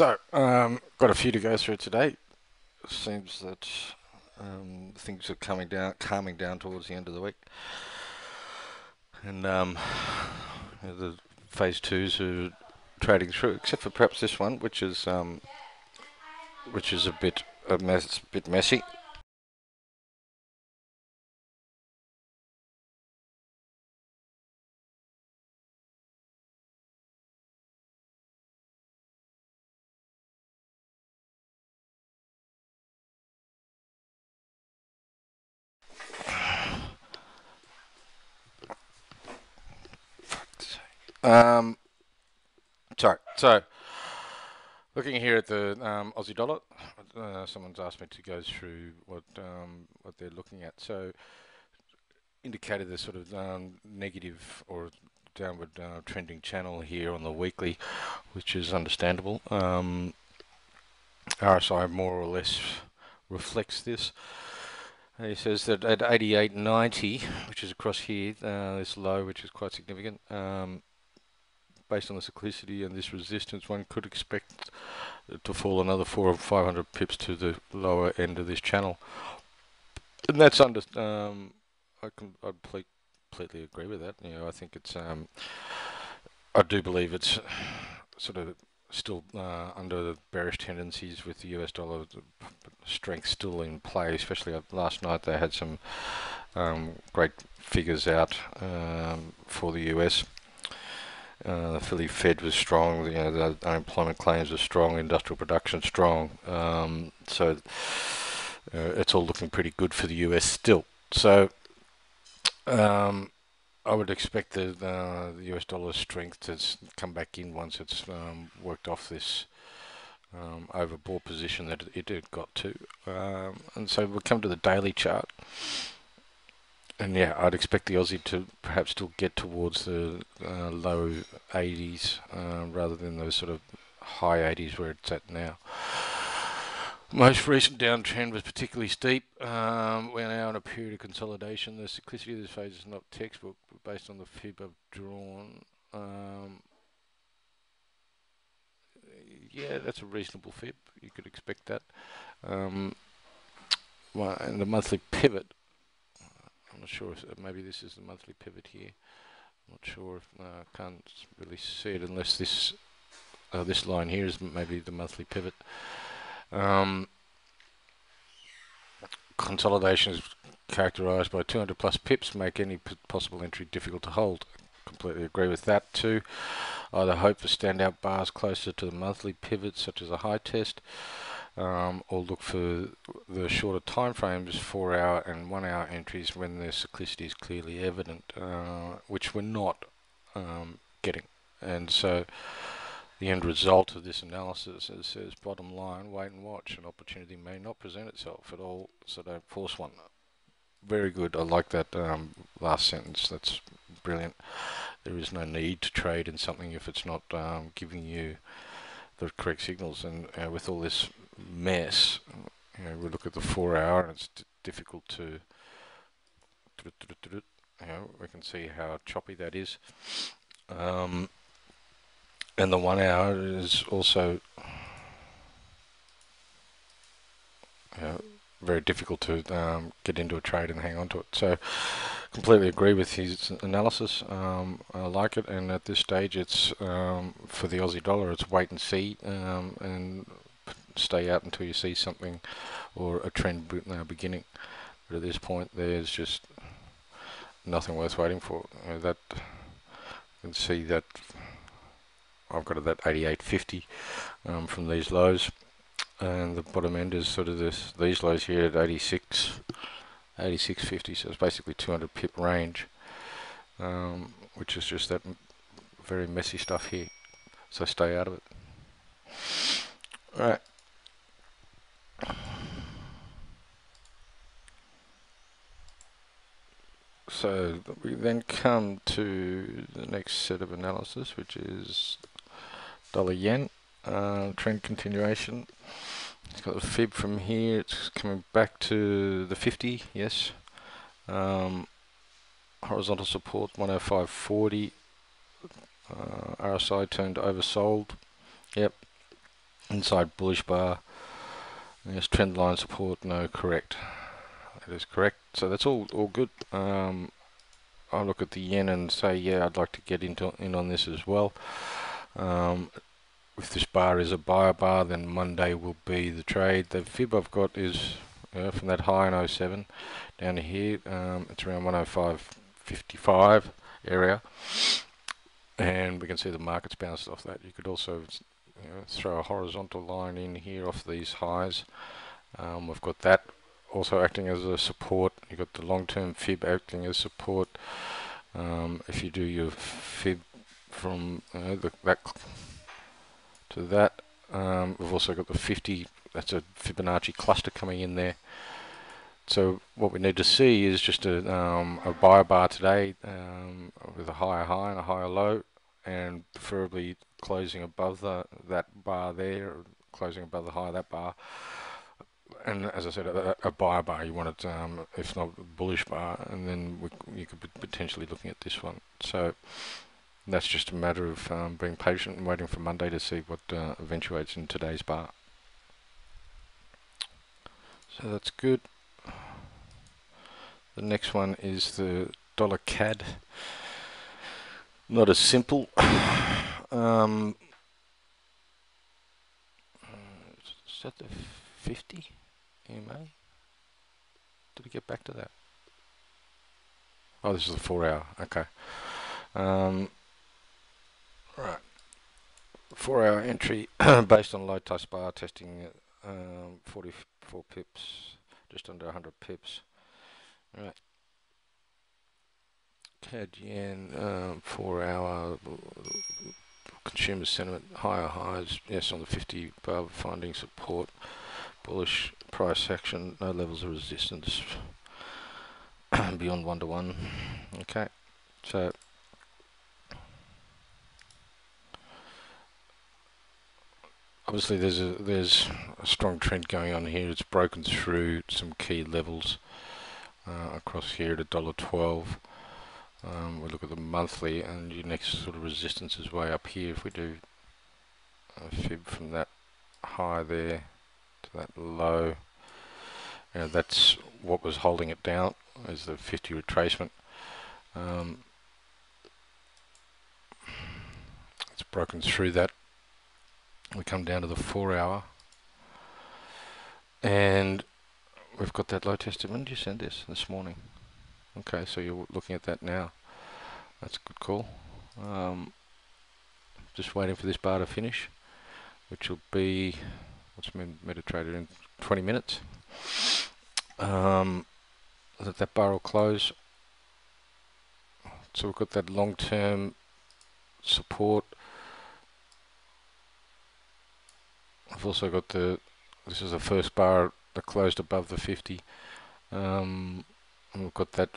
So, got a few to go through today. Seems that things are calming down towards the end of the week, and the phase twos are trading through, except for perhaps this one, which is a bit messy. Um, sorry. So, looking here at the Aussie dollar, someone's asked me to go through what they're looking at. So, indicated the sort of negative or downward trending channel here on the weekly, which is understandable. RSI more or less reflects this. He says that at 88.90, which is across here, this low, which is quite significant, based on the cyclicity and this resistance, one could expect it to fall another 400 or 500 pips to the lower end of this channel. And that's I completely agree with that. You know, I think it's I do believe it's sort of still under the bearish tendencies with the US dollar strength still in play. Especially last night, they had some great figures out for the US. The Philly Fed was strong. You know, the unemployment claims were strong. Industrial production strong. So it's all looking pretty good for the US still. So I would expect the US dollar strength to come back in once it's worked off this overbought position that it had got to. And so we'll come to the daily chart. And yeah, I'd expect the Aussie to perhaps still get towards the low 80s rather than those sort of high 80s where it's at now. Most recent downtrend was particularly steep. We're now in a period of consolidation. The cyclicity of this phase is not textbook, but based on the fib I've drawn, yeah, that's a reasonable fib. You could expect that. And the monthly pivot, I'm not sure if maybe this is the monthly pivot here. I'm not sure if can't really see it unless this line here is maybe the monthly pivot. Consolidation is characterized by 200 plus pips, make any possible entry difficult to hold. Completely agree with that too. Either hope for standout bars closer to the monthly pivots, such as a high test, or look for the shorter time frames, 4 hour and 1 hour entries when the cyclicity is clearly evident, which we're not getting. And so the end result of this analysis says, bottom line, wait and watch. An opportunity may not present itself at all, so don't force one. Very good. I like that last sentence. That's brilliant. There is no need to trade in something if it's not giving you the correct signals. And with all this mess, we look at the 4 hour and it's difficult to, we can see how choppy that is. And the 1 hour is also very difficult to get into a trade and hang on to it. So completely agree with his analysis. I like it, and at this stage it's for the Aussie dollar, it's wait and see and stay out until you see something or a trend beginning. But at this point there's just nothing worth waiting for. That you can see that I've got it at 88.50 from these lows, and the bottom end is sort of these lows here at 86.50, so it's basically 200 pip range, which is just that very messy stuff here, so stay out of it. Alright, so we then come to the next set of analysis, which is dollar yen, trend continuation. It's got the fib from here, it's coming back to the 50, yes. Horizontal support 105.40, RSI turned oversold, yep. inside bullish bar. Yes, trend line support, no, correct. That is correct. So that's all good. I'll look at the yen and say, yeah, I'd like to get in on this as well. If this bar is a buyer bar, then Monday will be the trade. The fib I've got is from that high in 07 down to here. It's around 105.55 area, and we can see the market's bounced off that. You could also throw a horizontal line in here off these highs. We've got that also acting as a support. You've got the long-term fib acting as support. If you do your fib from that to that, we've also got the 50. That's a Fibonacci cluster coming in there. So what we need to see is just a buyer bar today with a higher high and a higher low, and preferably closing above that bar there, or closing above the high of that bar. And as I said, a buyer bar, you want it, if not a bullish bar, and then you could be potentially looking at this one. So that's just a matter of being patient and waiting for Monday to see what eventuates in today's bar. So that's good. The next one is the dollar CAD. Not as simple. Is that the 50 EMA? Did we get back to that? Oh, this is the 4 hour. Okay. Right. 4 hour entry based on low touch bar testing 44 pips, just under 100 pips. Right. CAD yen 4 hour consumer sentiment higher highs. Yes, on the 50 bar finding support. Bullish price action, no levels of resistance beyond 1 to 1. Okay, so obviously there's a strong trend going on here. It's broken through some key levels across here at $1.12. We look at the monthly, and your next sort of resistance is way up here. If we do a fib from that high there to that low, that's what was holding it down, is the 50 retracement. It's broken through that. We come down to the 4 hour, and we've got that low tested. When did you send this morning? Okay, so you're looking at that now. That's a good call. Just waiting for this bar to finish, which will be, what's MetaTrader in 20 minutes. That bar will close. So we've got that long-term support. I've also got this is the first bar that closed above the 50. And we've got that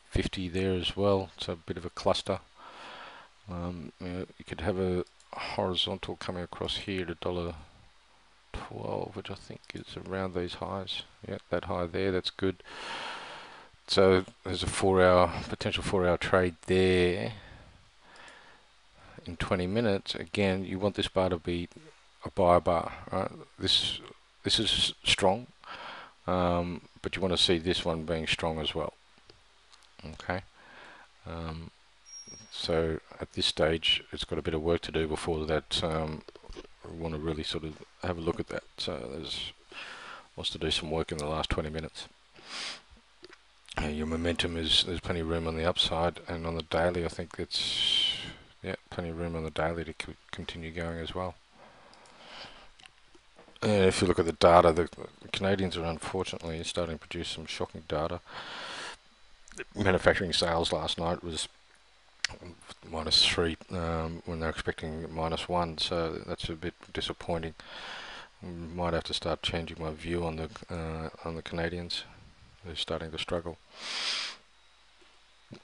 50 there as well, so a bit of a cluster. You could have a horizontal coming across here to $1.12, which I think is around these highs. Yeah, that high there, that's good. So there's a potential 4 hour trade there in 20 minutes. Again, you want this bar to be a buyer bar, right? This is strong, but you want to see this one being strong as well. Okay. So at this stage, it's got a bit of work to do before that. We want to really sort of have a look at that. So wants to do some work in the last 20 minutes. Your momentum there's plenty of room on the upside, and on the daily, I think it's plenty of room on the daily to continue going as well. And if you look at the data, the Canadians are unfortunately starting to produce some shocking data. Manufacturing sales last night was -3 when they're expecting -1, so that's a bit disappointing. Might have to start changing my view on the Canadians. They're starting to struggle.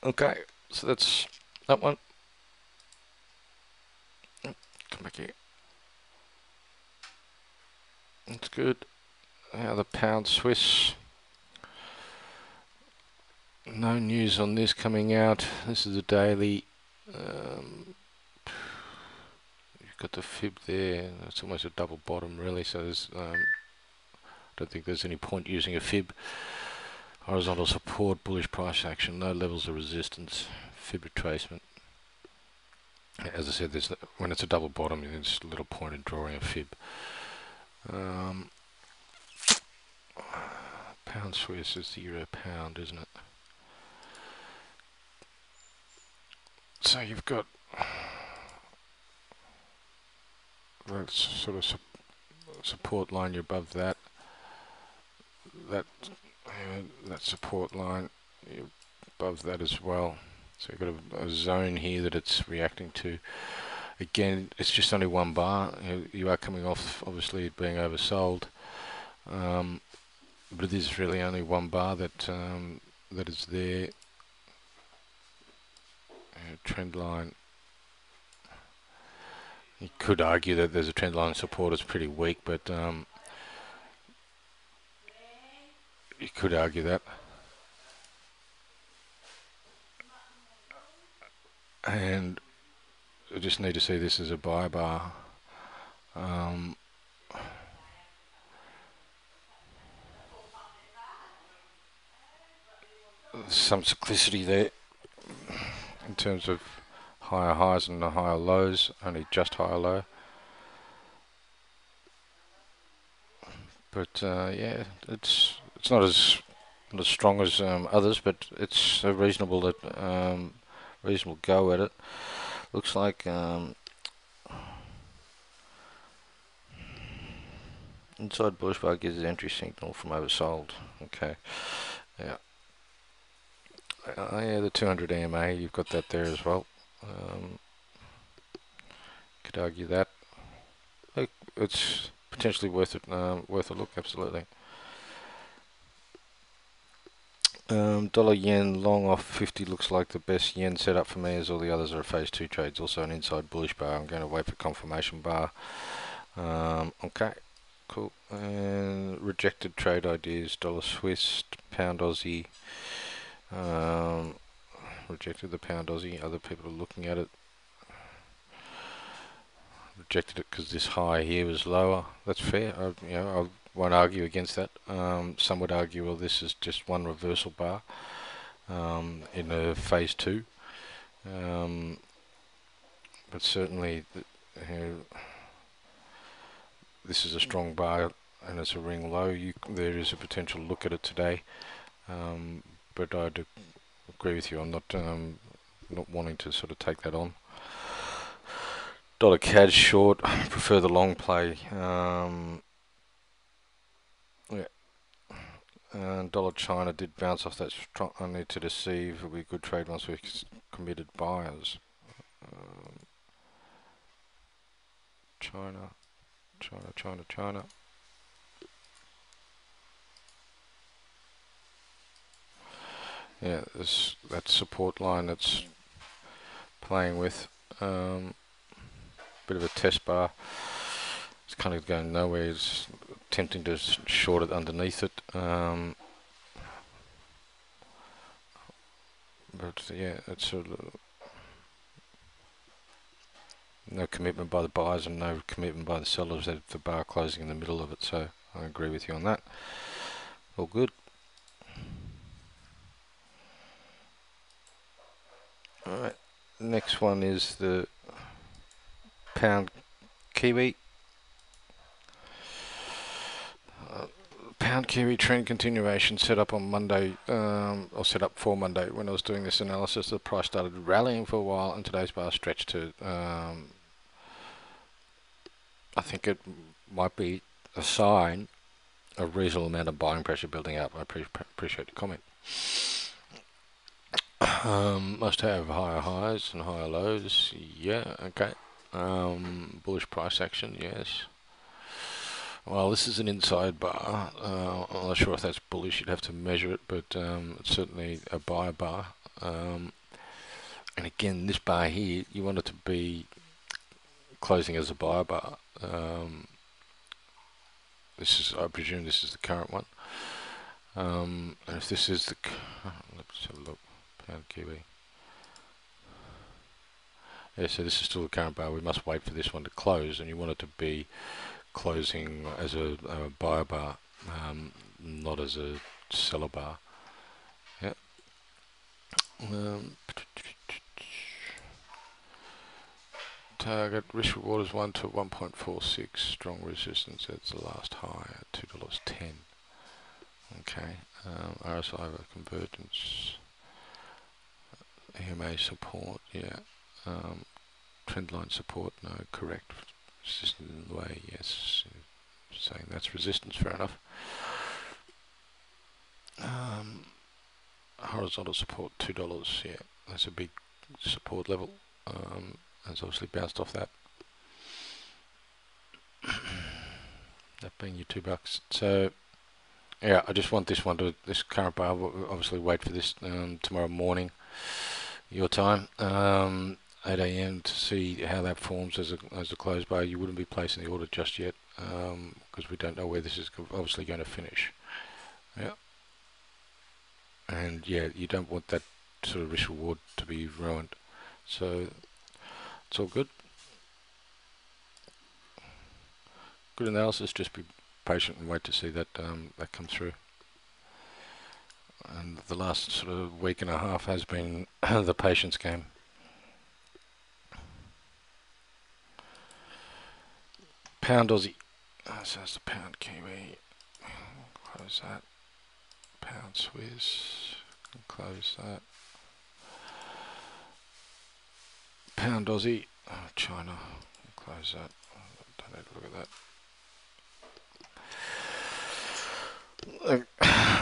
Okay, so that's that one. Come back here. That's good. Now the pound Swiss. No news on this coming out. This is a daily. You got the fib there. It's almost a double bottom really, so there's don't think there's any point using a fib. Horizontal support, bullish price action, no levels of resistance, fib retracement. As I said, when it's a double bottom, there's little point in drawing a fib. Pound Swiss is the euro pound, isn't it? So you've got that sort of support line. You're above that. That support line, you're above that as well. So you've got a zone here that it's reacting to. Again, it's just only one bar. You are coming off, obviously, being oversold. But it is really only one bar that that is there. Trend line. You could argue that there's a trend line support is pretty weak, but you could argue that. And I just need to see this as a buy bar. Some cyclicity there in terms of higher highs and higher lows, only just higher low. But yeah, it's not as strong as others, but it's a reasonable go at it. Looks like inside bullish bar gives the entry signal from oversold. Okay, yeah. Yeah, the 200 EMA, you've got that there as well. Could argue that. It's potentially worth it, worth a look, absolutely. Dollar yen long off 50 looks like the best yen setup for me, as all the others are phase 2 trades. Also an inside bullish bar. I'm going to wait for confirmation bar. Okay, cool. And rejected trade ideas: dollar Swiss, pound Aussie. Rejected the pound Aussie. Other people are looking at it. Rejected it because this high here was lower. That's fair. I won't argue against that. Some would argue, well, this is just one reversal bar in a phase 2. But certainly, this is a strong bar and it's a ring low. There is a potential look at it today. But I do agree with you. I'm not wanting to sort of take that on. Dollar CAD short. Prefer the long play. Yeah. And dollar China did bounce off that strong. I need to deceive. It'll be a good trade once we've committed buyers. China. Yeah, there's that support line that's playing with. Bit of a test bar. It's kind of going nowhere. It's attempting to short it underneath it. But yeah, it's sort of no commitment by the buyers and no commitment by the sellers at the bar closing in the middle of it. So I agree with you on that. All good. Alright, next one is the pound Kiwi. Pound Kiwi trend continuation set up on Monday, or set up for Monday. When I was doing this analysis, the price started rallying for a while and today's bar stretched to, I think it might be a sign of reasonable amount of buying pressure building up. I appreciate the comment. Must have higher highs and higher lows. Yeah, okay. Bullish price action, yes. Well, this is an inside bar. I'm not sure if that's bullish. You'd have to measure it, but it's certainly a buy bar. And again, this bar here, you want it to be closing as a buy bar. I presume this is the current one. And if this is the, let's have a look. Pound Kiwi. Yeah, so this is still the current bar. We must wait for this one to close, and you want it to be closing as a buyer bar, not as a seller bar. Yeah. Target risk reward is 1 to 1.46. Strong resistance at the last high at $2.10. Okay. RSI over convergence. EMA support. Yeah. Trendline support. No. Correct. Resistance in the way. Yes. Saying that's resistance. Fair enough. Horizontal support $2. Yeah. That's a big support level. It's obviously bounced off that. That being your $2. So yeah, I just want this one to this current bar. We'll obviously wait for this tomorrow morning, your time, 8 a.m. to see how that forms as a close bar. You wouldn't be placing the order just yet because we don't know where this is obviously going to finish. Yeah, and yeah, you don't want that sort of risk reward to be ruined. So it's all good. Good analysis. Just be patient and wait to see that that come through. And the last sort of week and a half has been the patience game. Pound Aussie. So that's the pound Kiwi. Close that. Pound Swiss. Close that. Pound Aussie. China. Close that. Don't need to look at that.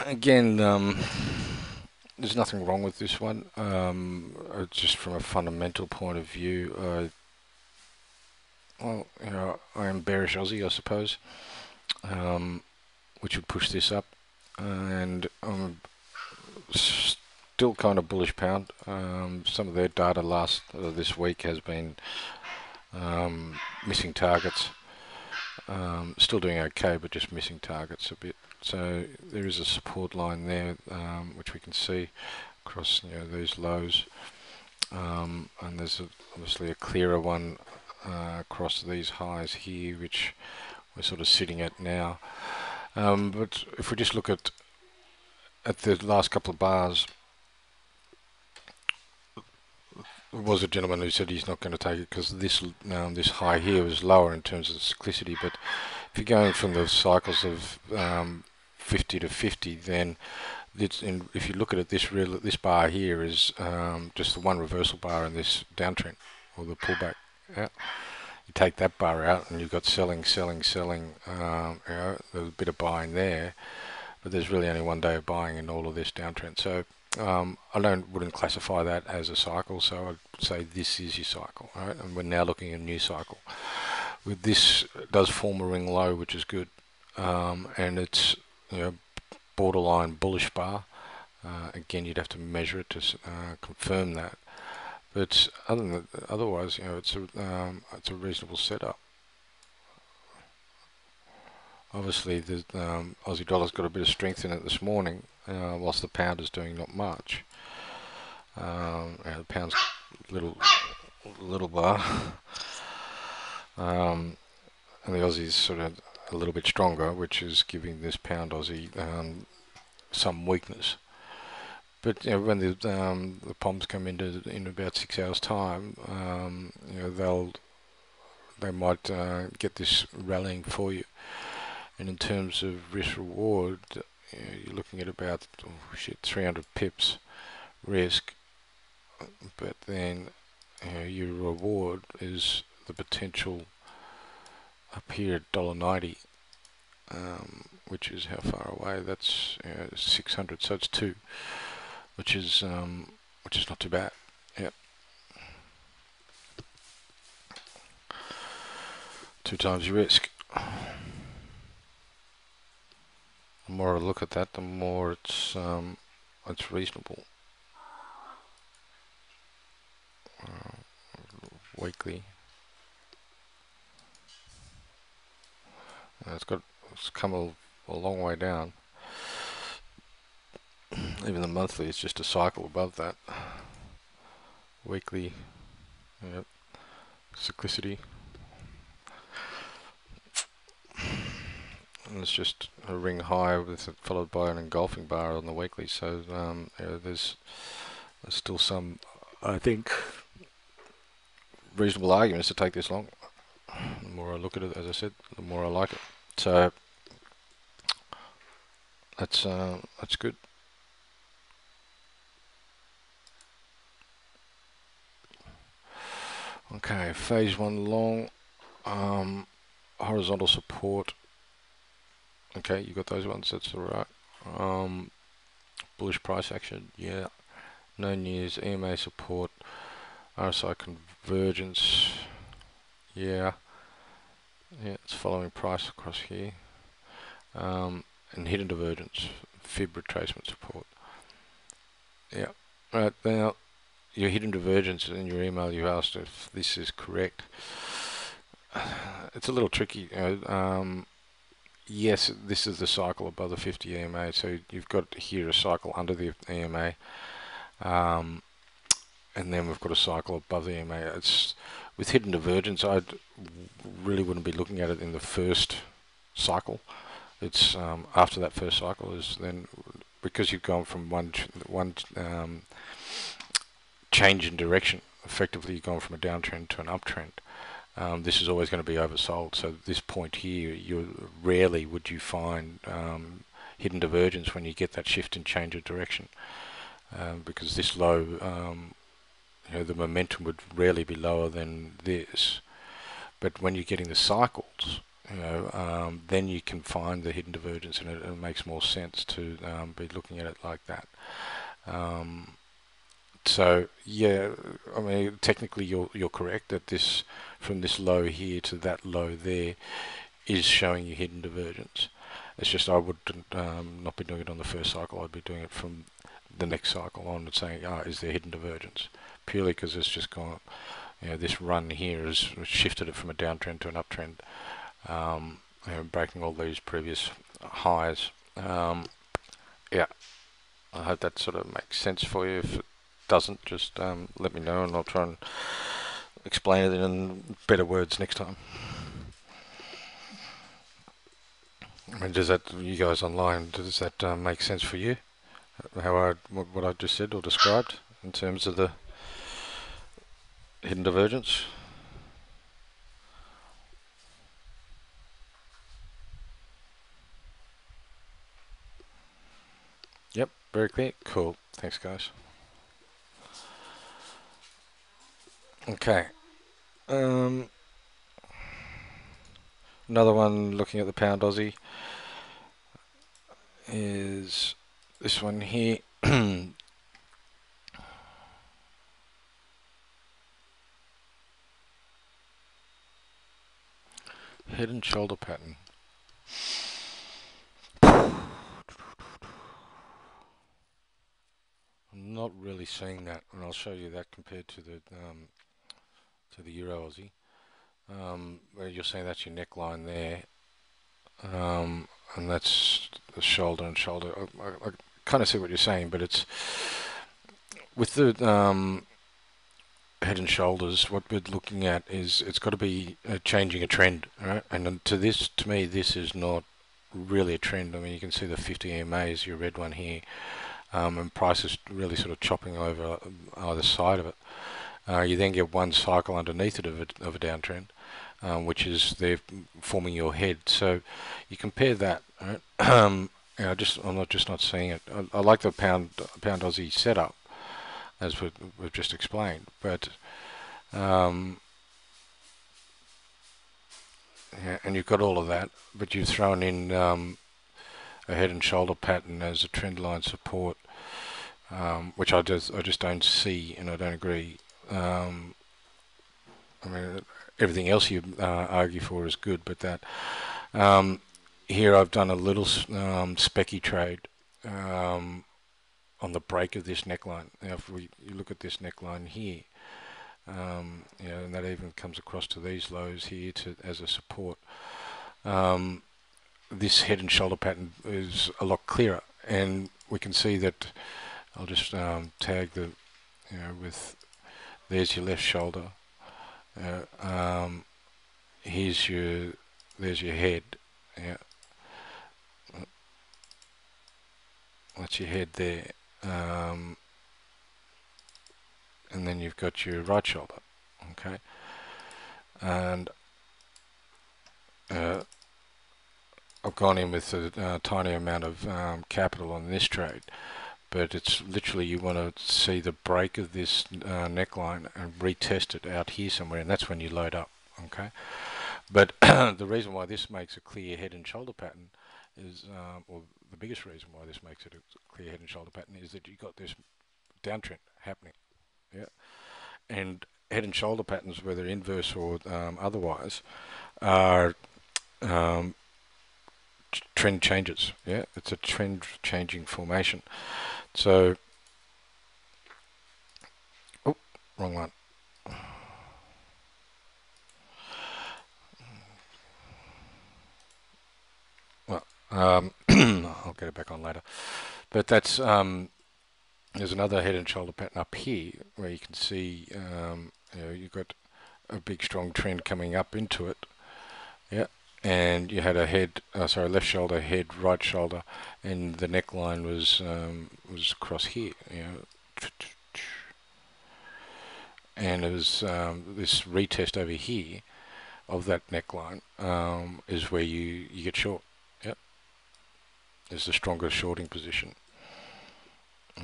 Again, there's nothing wrong with this one. Just from a fundamental point of view, well, you know, I am bearish Aussie, I suppose, which would push this up, and I'm still kind of bullish pound. Some of their data this week has been missing targets. Still doing okay, but just missing targets a bit. So there is a support line there, which we can see across these lows, and there's obviously a clearer one across these highs here, which we're sort of sitting at now. But if we just look at the last couple of bars, there was a gentleman who said he's not going to take it because this high here was lower in terms of the cyclicity. But if you're going from the cycles of 50 to 50, then if you look at it, this bar here is just the one reversal bar in this downtrend or the pullback. Yeah. You take that bar out and you've got selling, there's a bit of buying there, but there's really only 1 day of buying in all of this downtrend. So I wouldn't classify that as a cycle, so I'd say this is your cycle, right? And we're now looking at a new cycle. With this, it does form a ring low, which is good, and it's borderline bullish bar. Again, you'd have to measure it to confirm that. But otherwise, it's a reasonable setup. Obviously, the Aussie dollar's got a bit of strength in it this morning, whilst the pound is doing not much. The pound's little bar, and the Aussie's sort of a little bit stronger, which is giving this pound Aussie some weakness. But when the POMs come in about 6 hours' time, they might get this rallying for you. And in terms of risk reward, you're looking at about 300 pips risk, but then your reward is the potential up here at $1.90, which is how far away? That's 600, so it's 2, which is not too bad. Yep. 2 times your risk. The more I look at that, the more it's reasonable. Weekly. It's come a long way down. Even the monthly is just a cycle above that. Weekly, yep. cyclicity. And it's just a ring high with it followed by an engulfing bar on the weekly. So yeah, there's still some, I think, reasonable arguments to take this long. The more I look at it, as I said, the more I like it. So that's good. Okay, phase one long, horizontal support. Okay, you got those ones. That's all right. Bullish price action. Yeah. No news. EMA support. RSI convergence. Yeah. Yeah, it's following price across here. And hidden divergence. Fib retracement support. Yeah. Right now, your hidden divergence in your email, you asked if this is correct. It's a little tricky. Yes, this is the cycle above the 50 EMA, so you've got here a cycle under the EMA, and then we've got a cycle above the EMA. It's with hidden divergence, I really wouldn't be looking at it in the first cycle. It's after that first cycle is then, because you've gone from one change in direction. Effectively, you've gone from a downtrend to an uptrend. This is always going to be oversold. So at this point here, you rarely would you find hidden divergence when you get that shift and change of direction, because this low, the momentum would rarely be lower than this. But when you're getting the cycles, then you can find the hidden divergence, and it makes more sense to be looking at it like that. So yeah, I mean, technically you're correct that this, from this low here to that low there, is showing you hidden divergence. It's just I would not be doing it on the first cycle. I'd be doing it from the next cycle on and saying, is there hidden divergence? Purely because it's just gone, this run here has shifted it from a downtrend to an uptrend, breaking all these previous highs. Yeah, I hope that sort of makes sense for you. If it doesn't, just let me know and I'll try and explain it in better words next time. I mean, does that, you guys online, does that make sense for you? What I just said or described in terms of the hidden divergence? Yep, very clear. Cool. Thanks, guys. Okay. Another one looking at the pound Aussie is this one here. Head and shoulder pattern. I'm not really seeing that, and I'll show you that compared to the Euro Aussie. Where you're saying that's your neckline there, and that's the shoulder and shoulder. I kind of see what you're saying, but it's with the head and shoulders. What we're looking at is it's got to be changing a trend, right? And to me, this is not really a trend. I mean, you can see the 50 EMA is your red one here, and price is really sort of chopping over either side of it. You then get one cycle underneath it of a downtrend, which is they're forming your head. So you compare that, right? I'm not seeing it. I like the pound Aussie setup as we've just explained, but yeah, and you've got all of that, but you've thrown in a head and shoulder pattern as a trend line support, which I just don't see, and I don't agree. I mean, everything else you argue for is good, but that here I've done a little specky trade on the break of this neckline. Now, if you look at this neckline here, and that even comes across to these lows here as a support. This head and shoulder pattern is a lot clearer, and we can see that. I'll just tag with there's your left shoulder, Here's there's your head. Yeah, that's your head there. And then you've got your right shoulder. Okay, and I've gone in with a tiny amount of capital on this trade, but it's literally you want to see the break of this neckline and retest it out here somewhere, and that's when you load up. Okay, but the reason why this makes a clear head and shoulder pattern is, or the biggest reason why this makes it a clear head and shoulder pattern is that you've got this downtrend happening. Yeah, and head and shoulder patterns, whether inverse or otherwise, are trend changes. Yeah, it's a trend changing formation. So, oh, wrong one. Well, I'll get it back on later. But that's there's another head and shoulder pattern up here where you can see you've got a big strong trend coming up into it. Yeah, and you had a left shoulder, head, right shoulder, and the neckline was across here. And it was this retest over here of that neckline is where you get short. Yep, is the strongest shorting position.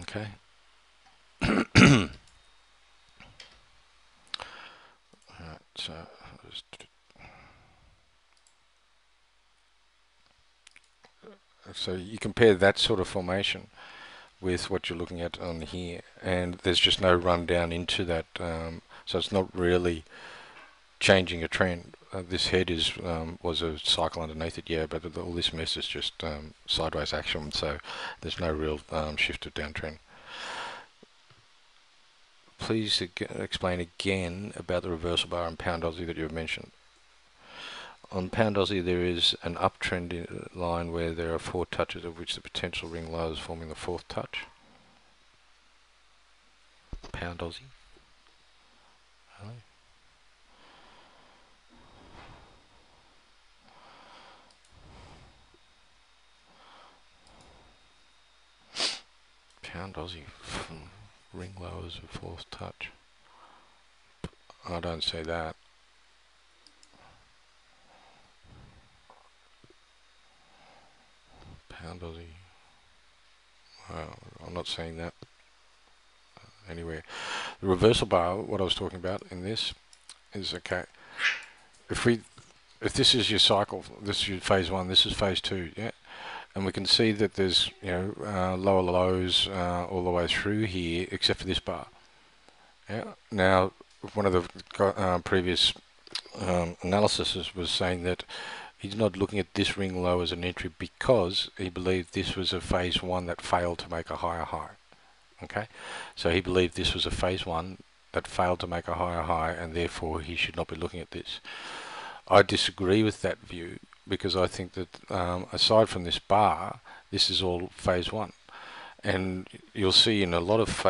Okay. Alright, so you compare that sort of formation with what you're looking at on here, and there's just no run down into that, so it's not really changing a trend. This head was a cycle underneath it, yeah, but all this mess is just sideways action, so there's no real shift of downtrend. Please explain again about the reversal bar and pound Aussie that you've mentioned. On pound Aussie, there is an uptrend line where there are 4 touches, of which the potential ring low is forming the 4th touch. Pound Aussie. Really? Pound Aussie. Ring low is a 4th touch. I don't see that. Pound Aussie. I'm not seeing that anywhere. The reversal bar, what I was talking about in this, is okay. If this is your cycle, this is your phase 1, this is phase 2, yeah, and we can see that there's lower lows all the way through here, except for this bar. Yeah. Now, one of the previous analysis was saying that he's not looking at this ring low as an entry because he believed this was a phase 1 that failed to make a higher high. Okay, so he believed this was a phase 1 that failed to make a higher high, and therefore he should not be looking at this. I disagree with that view because I think that aside from this bar, this is all phase 1, and you'll see in a lot of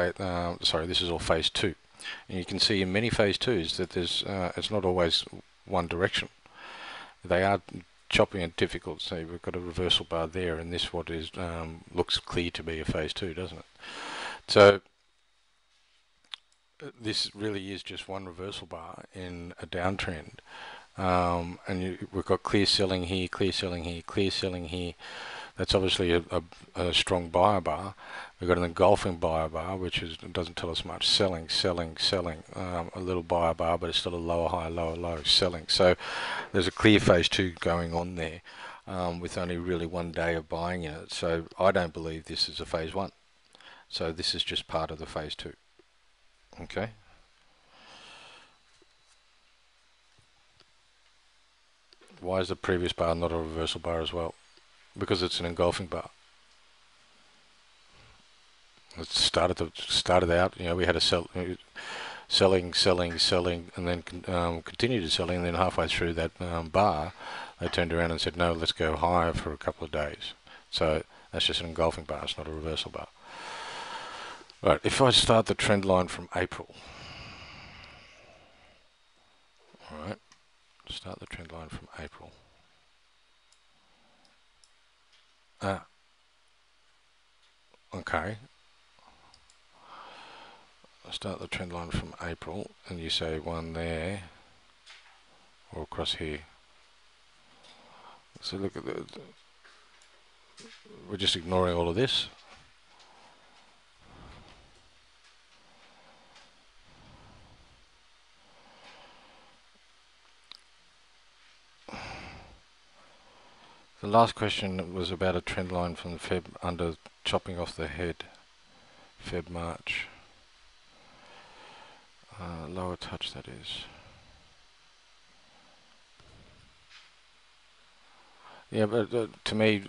this is all phase 2, and you can see in many phase 2s that there's it's not always one direction. They are choppy and difficult. So we've got a reversal bar there, and this what is looks clear to be a phase 2, doesn't it? So this really is just one reversal bar in a downtrend. We've got clear selling here, clear selling here, clear selling here. That's obviously a strong buyer bar. We've got an engulfing buyer bar, which doesn't tell us much. Selling, selling, selling. A little buyer bar, but it's still a lower high, lower low. Selling. So there's a clear phase 2 going on there, with only really 1 day of buying in it. So I don't believe this is a phase 1. So this is just part of the phase 2. Okay. Why is the previous bar not a reversal bar as well? Because it's an engulfing bar. It started out. We had a selling, selling, selling, and then continued to selling. And then halfway through that bar, they turned around and said, "No, let's go higher for a couple of days." So that's just an engulfing bar. It's not a reversal bar. Right. If I start the trend line from April. Alright, start the trend line from April. Okay. Start the trend line from April, and you say one there, or across here. So look at we're just ignoring all of this. The last question was about a trend line from the Feb under chopping off the head, Feb March. Lower touch, that is. Yeah, but to me,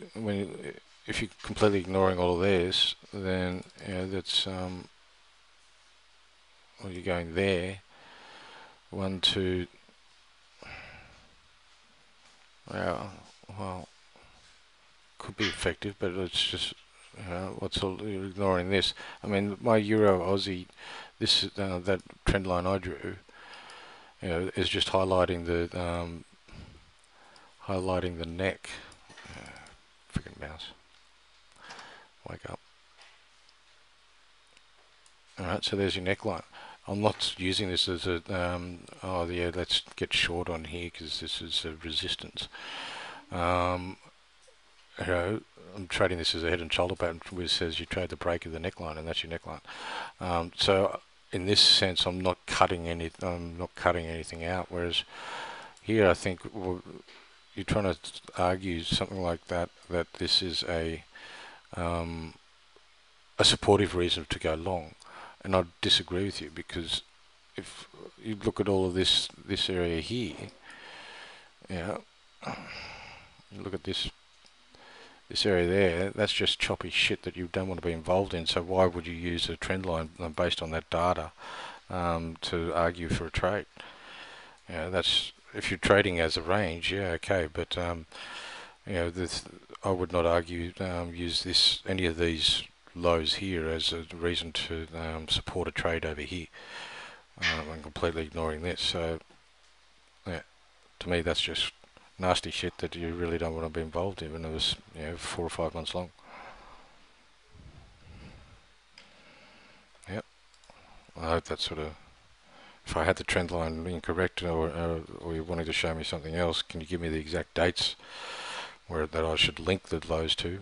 if you're completely ignoring all of this, then that's well, you're going there. 1, 2. Well, could be effective, but it's just you're ignoring this. I mean, my Euro Aussie, this that trend line I drew, is just highlighting the neck. Freaking mouse, wake up. All right, so there's your neckline. I'm not using this as a oh yeah, let's get short on here because this is a resistance. I'm trading this as a head and shoulder pattern, which says you trade the break of the neckline, and that's your neckline. So in this sense, I'm not cutting anything out. Whereas here, I think you're trying to argue something like that this is a supportive reason to go long, and I disagree with you, because if you look at all of this area here, you look at this area there, that's just choppy shit that you don't want to be involved in. So why would you use a trend line based on that data to argue for a trade? That's if you're trading as a range, yeah, okay, but I would not argue use any of these lows here as a reason to support a trade over here. I'm completely ignoring this. So yeah, to me that's just nasty shit that you really don't want to be involved in, and it was 4 or 5 months long. Yep. I hope that sort of, if I had the trend line incorrect, or you're wanting to show me something else, can you give me the exact dates that I should link the lows to?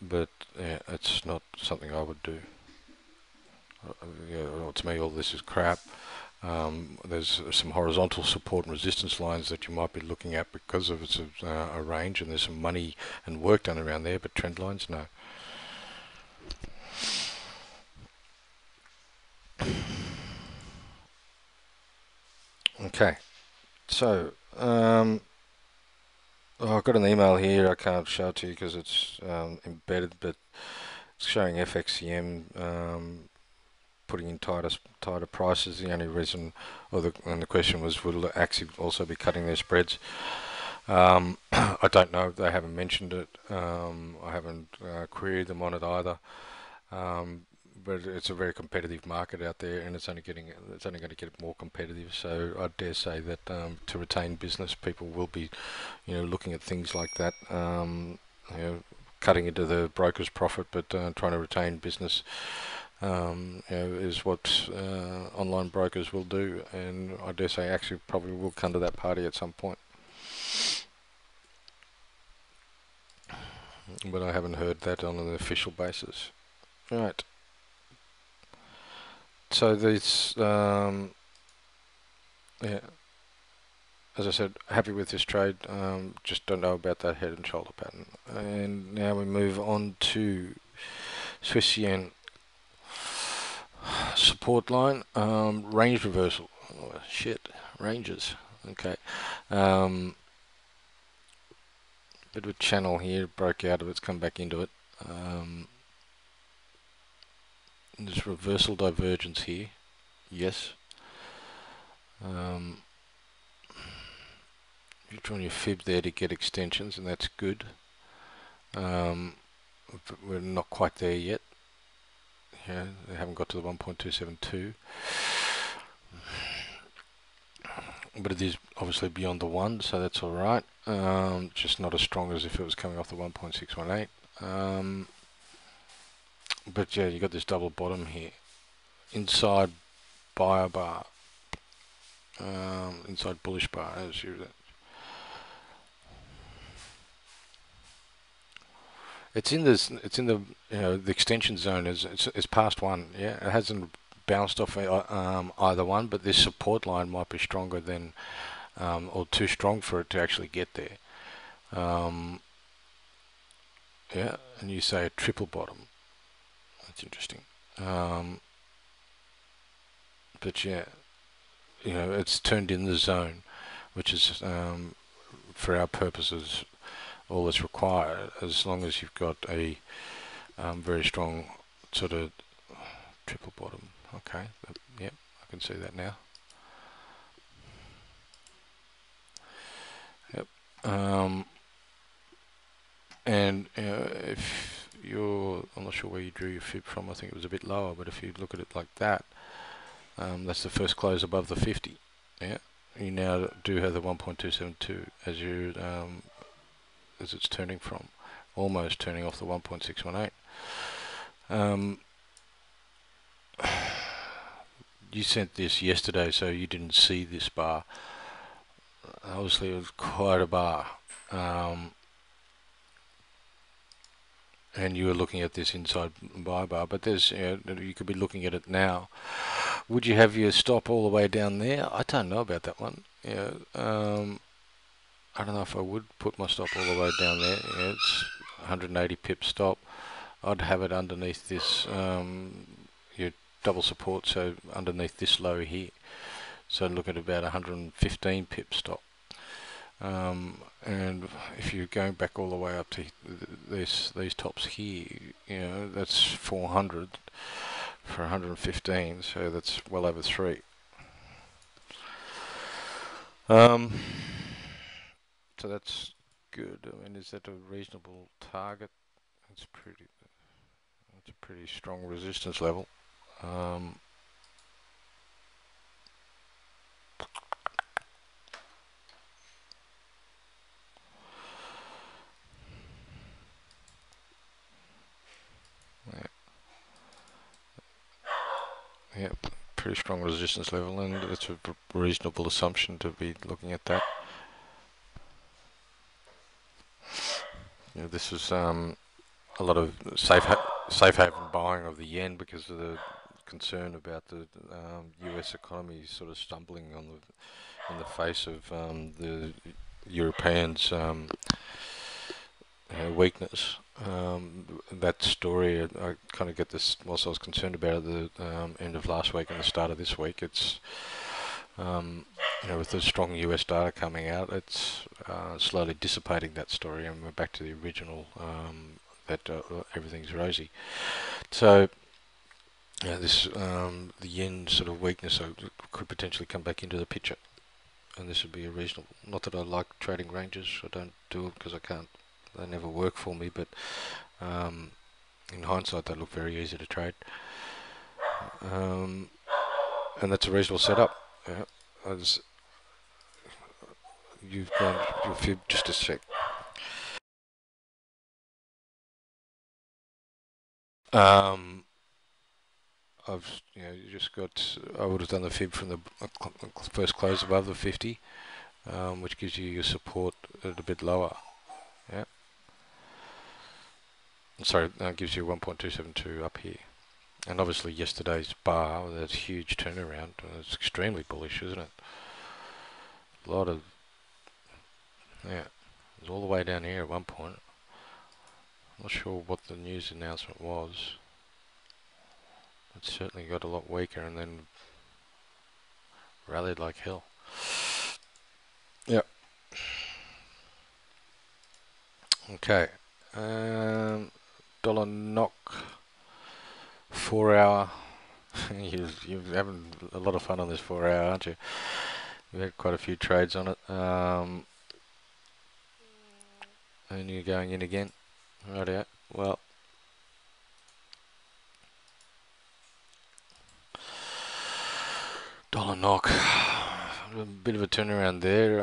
But yeah, it's not something I would do. To me, all this is crap. There's some horizontal support and resistance lines that you might be looking at because of it's a range, and there's some money and work done around there, but trend lines, no. Okay, so I've got an email here. I can't show it to you because it's embedded, but it's showing FXCM putting in tighter prices. The only reason, and the question was, will Axie also be cutting their spreads? I don't know. They haven't mentioned it. I haven't queried them on it either. But it's a very competitive market out there, and it's only going to get more competitive. So I dare say that to retain business, people will be, looking at things like that. Cutting into the broker's profit, but trying to retain business. Is what online brokers will do, and I dare say actually probably will come to that party at some point. But I haven't heard that on an official basis. Right. So this, yeah, as I said, happy with this trade. Just don't know about that head and shoulder pattern. And now we move on to Swiss yen support line, range reversal. Oh, shit, ranges. Okay. Bit of a channel here, broke out of it, it's come back into it. There's reversal divergence here, yes. You're trying your fib there to get extensions, and that's good. But we're not quite there yet. They haven't got to the 1.272. but it is obviously beyond the 1, so that's all right. Just not as strong as if it was coming off the 1.618. But yeah, you got this double bottom here, inside buyer bar, inside bullish bar, as you. It's in this. It's in the the extension zone. It's past 1. Yeah, it hasn't bounced off either one, but this support line might be stronger than or too strong for it to actually get there. Yeah, and you say a triple bottom. That's interesting. But yeah, it's turned in the zone, which is for our purposes all that's required, as long as you've got a very strong sort of triple bottom. Okay, yep, I can see that now. Yep. And if I'm not sure where you drew your fib from. I think it was a bit lower, but if you look at it like that, that's the first close above the 50. Yeah, you now do have the 1.272 as it's turning from, almost turning off the 1.618. You sent this yesterday, so you didn't see this bar. Obviously, it was quite a bar. And you were looking at this inside buy bar, but there's you could be looking at it now. Would you have your stop all the way down there? I don't know about that one. I don't know if I would put my stop all the way down there. Yeah, it's 180 pip stop. I'd have it underneath this your double support, so underneath this low here. So look at about 115 pip stop. And if you're going back all the way up to these tops here, that's 400 for 115, so that's well over 3. So that's good. I mean, is that a reasonable target? It's a pretty strong resistance level. Yeah, pretty strong resistance level, and it's a reasonable assumption to be looking at that. This is a lot of safe haven buying of the yen because of the concern about the U.S. economy sort of stumbling in the face of the Europeans' weakness. That story, I kind of get this whilst I was concerned about it the end of last week and the start of this week. It's with the strong US data coming out, it's slowly dissipating that story, and we're back to the original that everything's rosy. So this the yen sort of weakness could potentially come back into the picture, and this would be a reasonable. Not that I like trading ranges. I don't do it because I can't. They never work for me, but in hindsight, they look very easy to trade. And that's a reasonable setup. Yeah, you've gone your fib just a sec. I've just got. I would have done the fib from the first close above the 50, which gives you your support at a bit lower. Yeah. Sorry, gives you 1.272 up here. And obviously yesterday's bar, that huge turnaround, it's extremely bullish, isn't it? A lot of, yeah, it was all the way down here at one point. Not sure what the news announcement was. It certainly got a lot weaker and then rallied like hell. Yep. Okay. Dollar knock 4 hour. You're having a lot of fun on this 4 hour, aren't you? You've had quite a few trades on it. And you're going in again. Rightio. Well, dollar knock. A bit of a turnaround there.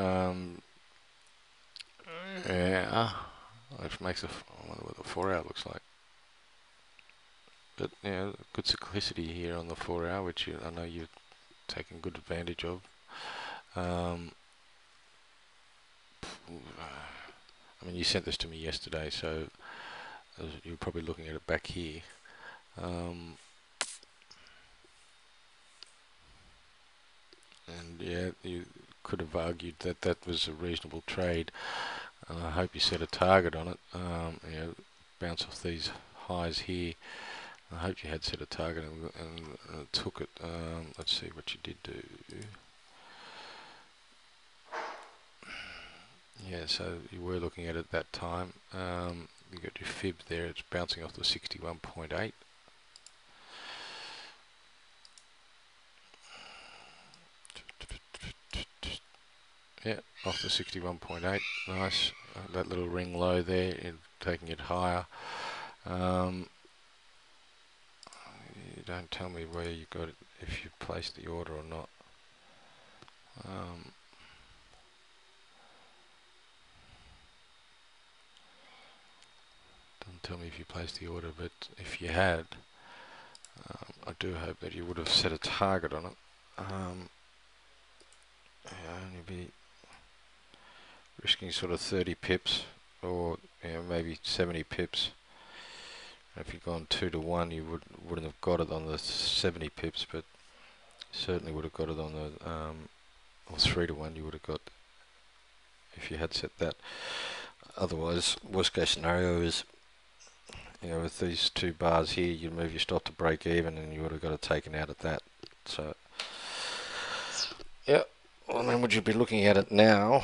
Yeah, which makes I wonder what the 4 hour looks like. But yeah, good cyclicity here on the 4 hour, which I know you're taking good advantage of. I mean, you sent this to me yesterday, so you're probably looking at it back here. And yeah, you could have argued that that was a reasonable trade. And I hope you set a target on it. You know, bounce off these highs here. I hope you had set a target and took it. Let's see what you did do. Yeah, so you were looking at it that time. You got your fib there. It's bouncing off the 61.8. Yeah, off the 61.8. Nice. That little ring low there, taking it higher. You don't tell me where you got it, if you placed the order or not. Doesn't tell me if you placed the order, but if you had, I do hope that you would have set a target on it. Only be risking sort of 30 pips, or maybe 70 pips. If you'd gone 2 to 1, you wouldn't have got it on the 70 pips, but certainly would have got it on the or 3 to 1. You would have got if you had set that. Otherwise, worst case scenario is, with these two bars here, you move your stop to break even, and you would have got it taken out at that. So, yeah. Well, then would you be looking at it now?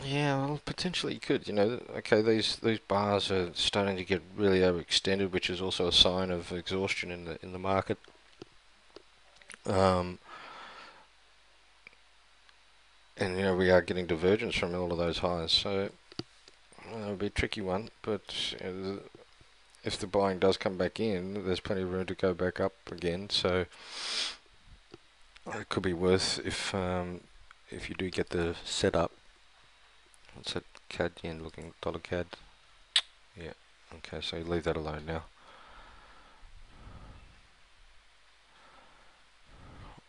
Yeah, well, potentially you could. Okay, these bars are starting to get really overextended, which is also a sign of exhaustion in the market. And we are getting divergence from all of those highs, so it'll be a tricky one. But if the buying does come back in, there's plenty of room to go back up again. So it could be worth if you do get the setup. What's that CAD yen looking? Dollar CAD. Yeah. Okay, so leave that alone now.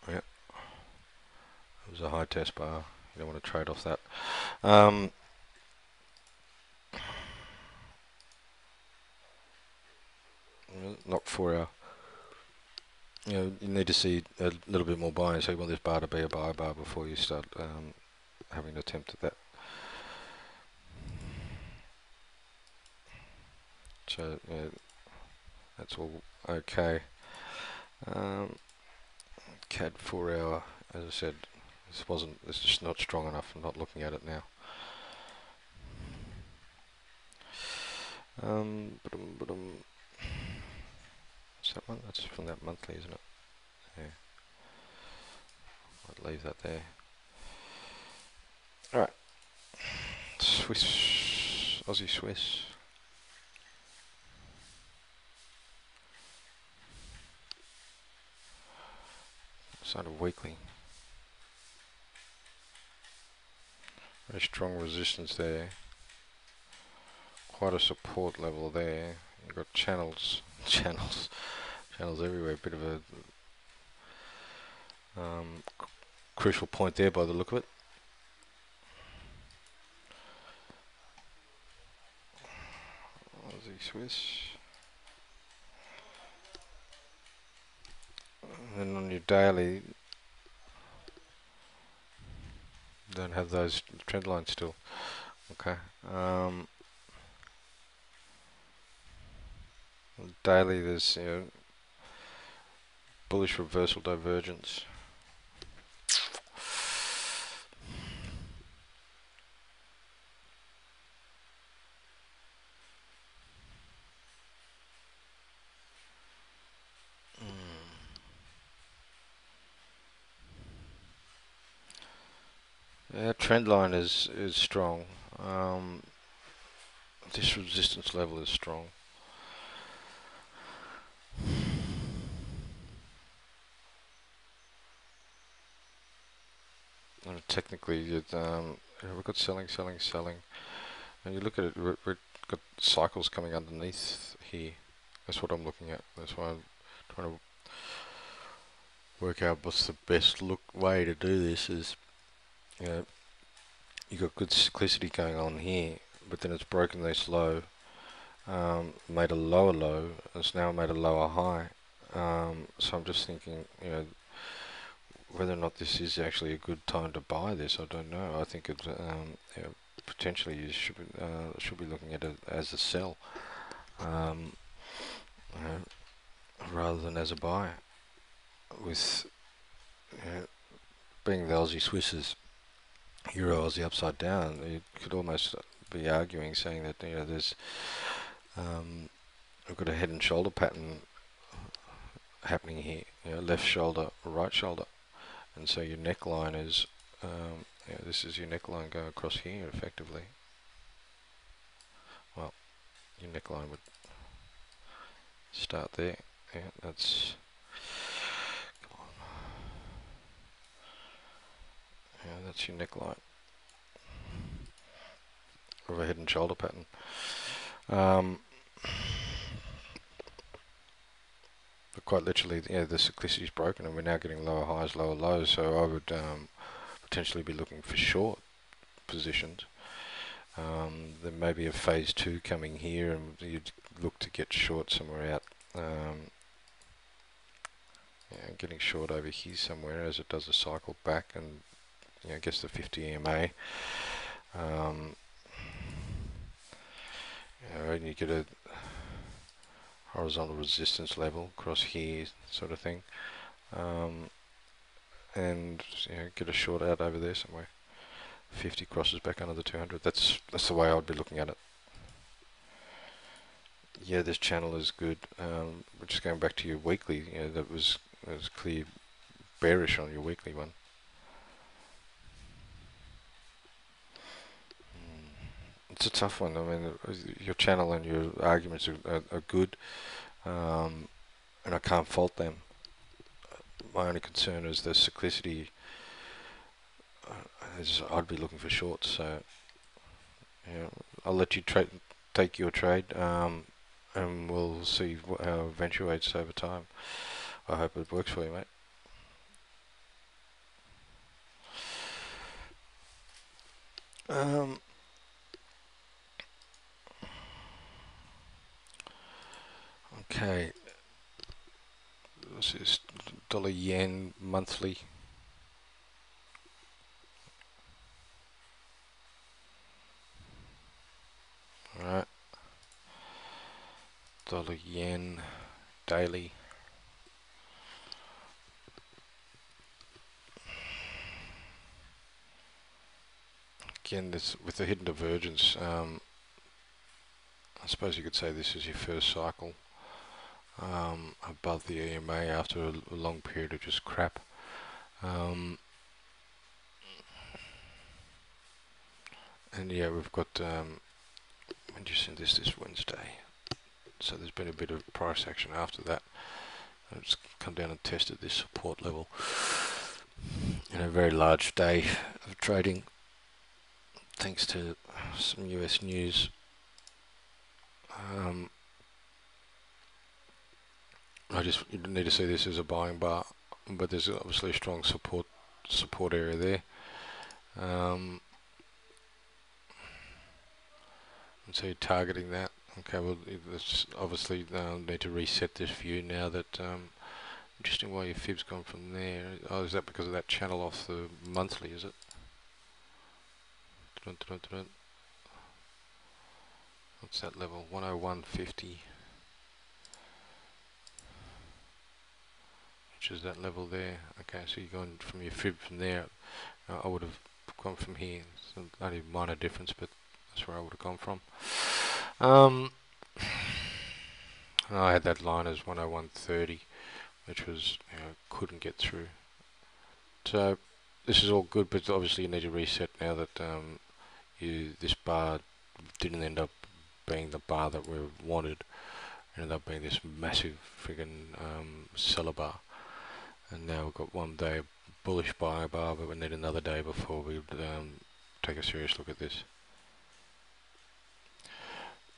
Yeah. It was a high test bar. You don't want to trade off that. Not 4 hour. You need to see a little bit more buying, so you want this bar to be a buy bar before you start having an attempt at that. So that's all okay. CAD 4 hour, as I said, it's just not strong enough. I'm not looking at it now. What's that one? That's from that monthly, isn't it? Yeah. I'd leave that there. Alright. Aussie Swiss. Side of weekly. Very strong resistance there. Quite a support level there. You've got channels everywhere. A bit of a crucial point there by the look of it. Aussie Swiss. And then on your daily, don't have those trend lines still. Okay. Daily, there's bullish reversal divergence. Yeah, trend line is strong. This resistance level is strong. technically, we've got selling, selling, selling, and you look at it, we've got cycles coming underneath here. That's what I'm looking at. That's why I'm trying to work out what's the best way to do this. Is, you know, you got good cyclicity going on here, but then it's broken this low, made a lower low, and it's now made a lower high. So I'm just thinking, whether or not this is actually a good time to buy this, I don't know. I think it potentially you should be looking at it as a sell, um, rather than as a buy. With being the Aussie Swiss's Euro Aussie upside down, you could almost be arguing, saying that there's we've got a head and shoulder pattern happening here. Left shoulder, right shoulder. And so your neckline is, this is your neckline going across here effectively. Well, your neckline would start there. Yeah, that's, come on. Yeah, that's your neckline of a head and shoulder pattern. But quite literally, the cyclicity is broken, and we're now getting lower highs, lower lows. So I would potentially be looking for short positions. There may be a phase 2 coming here, and you'd look to get short somewhere out. Getting short over here somewhere as it does a cycle back, and I guess the 50 EMA. And you get a horizontal resistance level across here, sort of thing, and get a short out over there somewhere. 50 crosses back under the 200. That's the way I'd be looking at it. Yeah, this channel is good. We're just going back to your weekly. That was clear bearish on your weekly one. It's a tough one. I mean, your channel and your arguments are good, and I can't fault them. My only concern is the cyclicity. I'd be looking for shorts, so I'll let you take your trade, and we'll see how it eventuates over time. I hope it works for you, mate. Okay, this is dollar yen monthly. Alright, dollar yen daily. Again, this with the hidden divergence, I suppose you could say this is your first cycle above the EMA after a long period of just crap. And yeah, we've got, when did you send this Wednesday? So there's been a bit of price action after that. It's come down and tested this support level in a very large day of trading, thanks to some US news. You need to see this as a buying bar, but there's obviously a strong support area there. And so you're targeting that. Okay, well, let's obviously need to reset this view now that. Interesting why your fib's gone from there. Oh, is that because of that channel off the monthly, is it? What's that level? 101.50. Which is that level there. Okay, so you're going from your fib from there. I would have gone from here. It's only a minor difference, but that's where I would have gone from. I had that line as 101.30, which was, couldn't get through. So this is all good, but obviously you need to reset now that this bar didn't end up being the bar that we wanted. It ended up being this massive friggin' seller bar, and now we've got one day bullish buy bar, but we need another day before we take a serious look at this.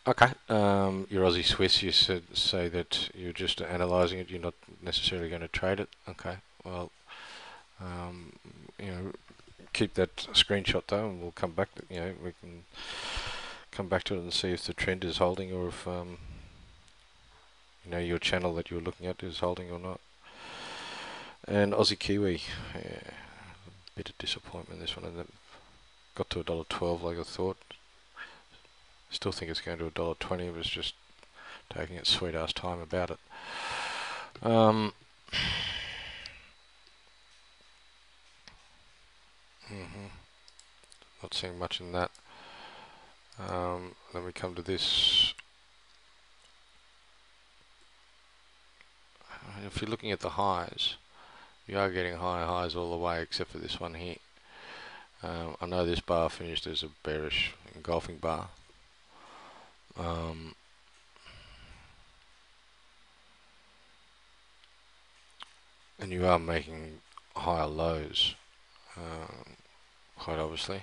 Okay, your Aussie Swiss, you say that you're just analysing it, you're not necessarily going to trade it. Okay, well, um, you know, keep that screenshot though, and we'll come back. We can come back to it and see if the trend is holding, or if your channel that you're looking at is holding or not. And Aussie Kiwi, yeah, bit of disappointment this one, and then got to $1.12 like I thought. Still think it's going to $1.20. It was just taking its sweet ass time about it. Not seeing much in that. Then we come to this. If you're looking at the highs, you are getting higher highs all the way, except for this one here. I know this bar finished as a bearish engulfing bar. And you are making higher lows, quite obviously.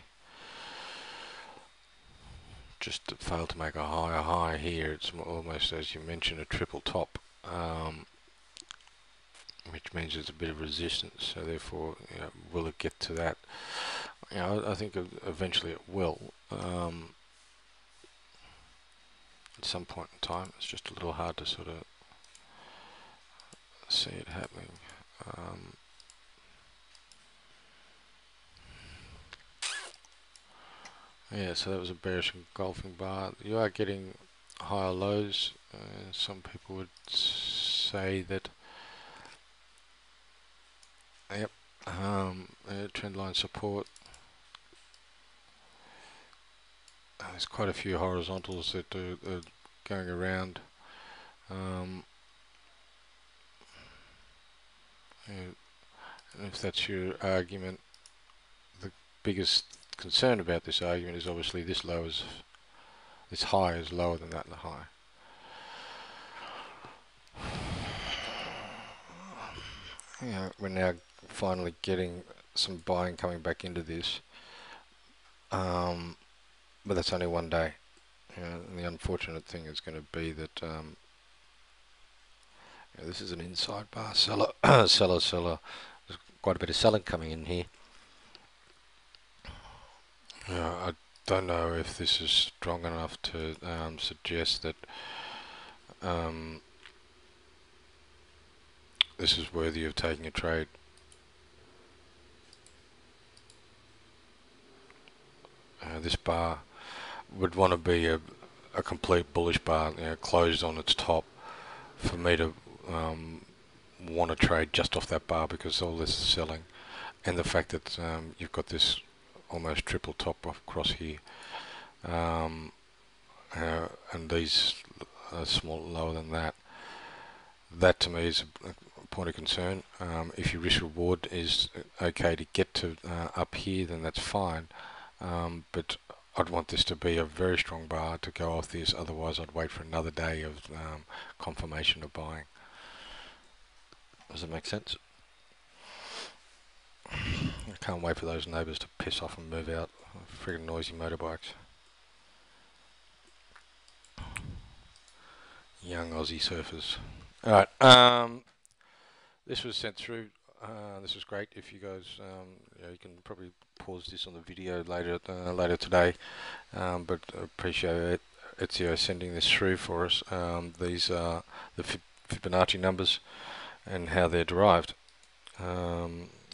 Just failed to make a higher high here. It's almost, as you mentioned, a triple top, which means there's a bit of resistance. So therefore, will it get to that? I think eventually it will. At some point in time, it's just a little hard to sort of see it happening. Yeah, so that was a bearish engulfing bar. You are getting higher lows. Some people would say that, yep, trend line support. There's quite a few horizontals that are going around. And if that's your argument, the biggest concern about this argument is obviously this high is lower than that high. We're now finally getting some buying coming back into this, but that's only one day. And the unfortunate thing is going to be that this is an inside bar, seller. There's quite a bit of selling coming in here. I don't know if this is strong enough to suggest that this is worthy of taking a trade. This bar would want to be a complete bullish bar, closed on its top, for me to want to trade just off that bar, because all this is selling, and the fact that you've got this almost triple top across here, and these are small lower than that. That to me is a point of concern. If your risk reward is okay to get to up here, then that's fine, but I'd want this to be a very strong bar to go off this. Otherwise I'd wait for another day of confirmation of buying. Does that make sense? I can't wait for those neighbours to piss off and move out. Friggin' noisy motorbikes. Young Aussie surfers. Alright, this was sent through. This was great. If you guys, you can probably pause this on the video later today, but appreciate Ezio sending this through for us. These are the Fibonacci numbers and how they're derived,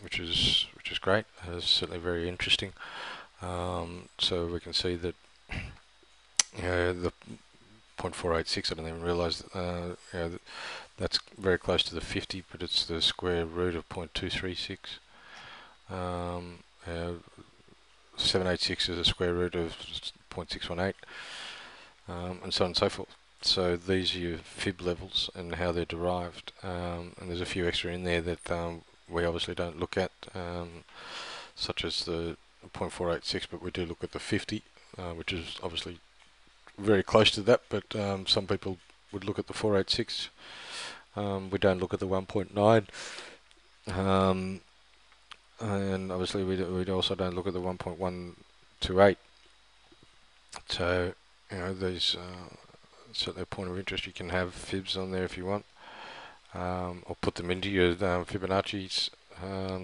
which is great. It's certainly very interesting. So we can see that the 0.486. I didn't even realise that's very close to the 50, but it's the square root of 0.236. 786 is the square root of 0.618, and so on and so forth. So these are your fib levels and how they're derived, and there's a few extra in there that we obviously don't look at, such as the 0.486, but we do look at the 50, which is obviously very close to that, but some people would look at the 486. We don't look at the 1.9. and obviously we also don't look at the 1.128. So these certainly a point of interest. You can have fibs on there if you want, or put them into your Fibonacci's